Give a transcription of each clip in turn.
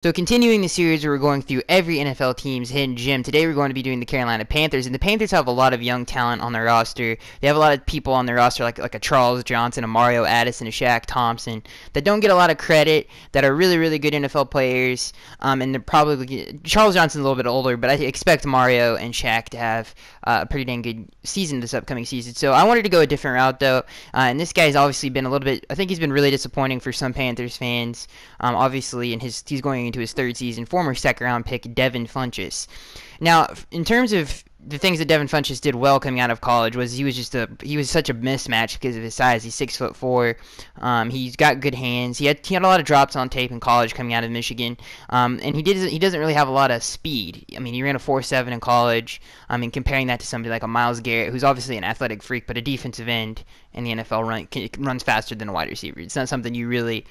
So continuing the series where we're going through every NFL team's hidden gem, today we're going to be doing the Carolina Panthers, and the Panthers have a lot of young talent on their roster. They have a lot of people on their roster like a Charles Johnson, a Mario Addison, a Shaq Thompson, that don't get a lot of credit, that are really, really good NFL players, and they're probably, Charles Johnson's a little bit older, but I expect Mario and Shaq to have a pretty dang good season this upcoming season. So I wanted to go a different route, though, and this guy's obviously been a little bit, I think he's been really disappointing for some Panthers fans, obviously, and he's going into his third season, former second-round pick Devin Funchess. Now, in terms of the things that Devin Funchess did well coming out of college was he was such a mismatch because of his size. He's 6'4". He's got good hands. He had a lot of drops on tape in college coming out of Michigan, and he doesn't really have a lot of speed. I mean, he ran a 4.7 in college. I mean, comparing that to somebody like a Myles Garrett, who's obviously an athletic freak, but a defensive end in the NFL runs faster than a wide receiver. It's not something you really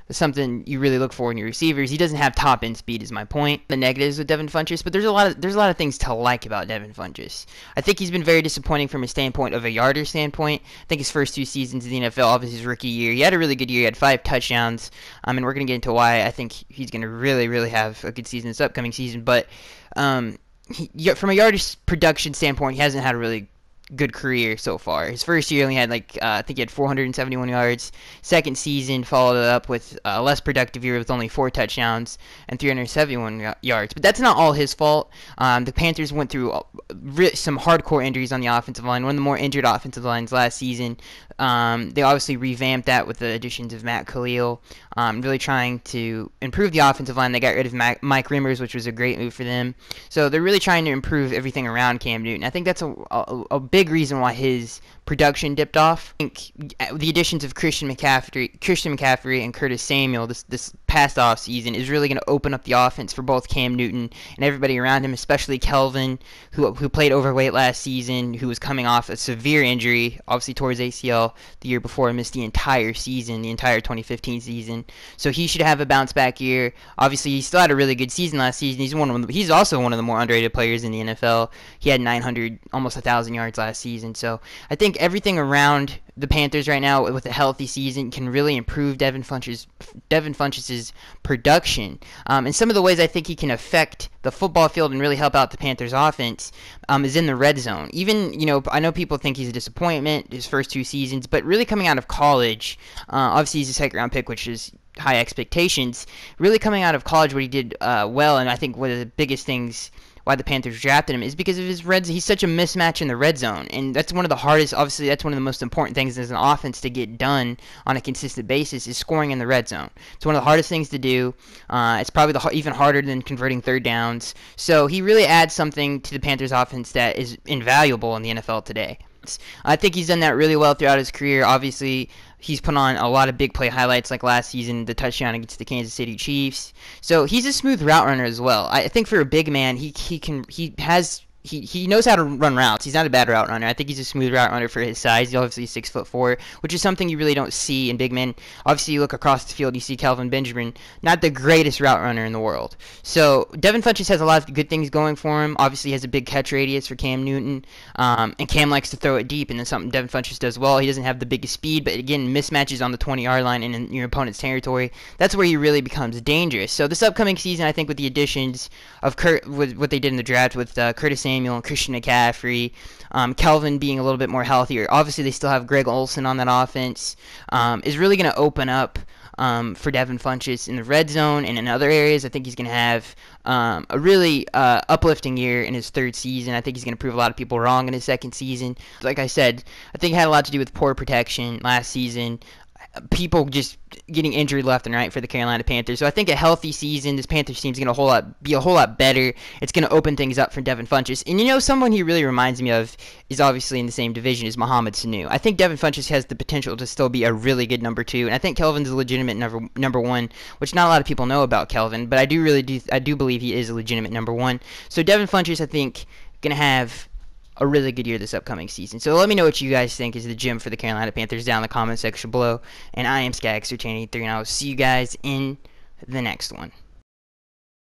look for in your receivers. He doesn't have top end speed, is my point. The negatives with Devin Funchess, but there's a lot of things to like about Devin Funchess. I think he's been very disappointing from a standpoint of a yarder standpoint. I think his first 2 seasons in the NFL, obviously his rookie year, he had a really good year. He had 5 touchdowns. And we're gonna get into why I think he's gonna really, really have a good season this upcoming season. But from a yardage production standpoint, he hasn't had a really good career so far. His first year only had I think he had 471 yards. Second season followed it up with a less productive year with only 4 touchdowns and 371 yards. But that's not all his fault. The Panthers went through some hardcore injuries on the offensive line, one of the more injured offensive lines last season. They obviously revamped that with the additions of Matt Khalil, really trying to improve the offensive line. They got rid of Mike Rimmers, which was a great move for them. So they're really trying to improve everything around Cam Newton. I think that's a big reason why his production dipped off. I think the additions of Christian McCaffrey and Curtis Samuel this past off season is really going to open up the offense for both Cam Newton and everybody around him, especially Kelvin, who played overweight last season, who was coming off a severe injury, obviously tore his ACL the year before, and missed the entire season, the entire 2015 season. So he should have a bounce back year. Obviously, he still had a really good season last season. He's also one of the more underrated players in the NFL. He had 900, almost 1,000 yards last season. So I think everything around the Panthers right now with a healthy season can really improve Devin Funchess' production. And some of the ways I think he can affect the football field and really help out the Panthers offense is in the red zone. Even, I know people think he's a disappointment his first 2 seasons, but really coming out of college, obviously he's a second-round pick, which is high expectations. Really coming out of college, what he did well, and I think one of the biggest things why the Panthers drafted him is because of his he's such a mismatch in the red zone, and that's one of the hardest, obviously that's one of the most important things as an offense to get done on a consistent basis is scoring in the red zone. It's one of the hardest things to do. It's probably even harder than converting third downs. So he really adds something to the Panthers offense that is invaluable in the NFL today. I think he's done that really well throughout his career. Obviously, he's put on a lot of big play highlights like last season, the touchdown against the Kansas City Chiefs. So he's a smooth route runner as well. I think for a big man, he knows how to run routes. He's not a bad route runner. I think he's a smooth route runner for his size. He's obviously 6'4", which is something you really don't see in big men. Obviously, you look across the field, you see Kelvin Benjamin, not the greatest route runner in the world. So Devin Funchess has a lot of good things going for him. Obviously, he has a big catch radius for Cam Newton, and Cam likes to throw it deep, and that's something Devin Funchess does well. He doesn't have the biggest speed, but again, mismatches on the 20-yard line and in your opponent's territory, that's where he really becomes dangerous. So this upcoming season, I think with the additions of what they did in the draft with Curtis Samuel and Christian McCaffrey, Kelvin being a little bit more healthier. Obviously, they still have Greg Olsen on that offense. Is really going to open up for Devin Funchess in the red zone and in other areas. I think he's going to have a really uplifting year in his third season. I think he's going to prove a lot of people wrong in his second season. Like I said, I think it had a lot to do with poor protection last season. People just getting injured left and right for the Carolina Panthers. So I think a healthy season, this Panthers team is going to be a whole lot better. It's going to open things up for Devin Funchess. And someone he really reminds me of is obviously in the same division as Mohamed Sanu. I think Devin Funchess has the potential to still be a really good number 2, and I think Kelvin's a legitimate number 1, which not a lot of people know about Kelvin, but I do believe he is a legitimate number 1. So Devin Funchess, I think, going to have a really good year this upcoming season. So let me know what you guys think is the gem for the Carolina Panthers down in the comment section below. And I am Skagster1083, and I will see you guys in the next one.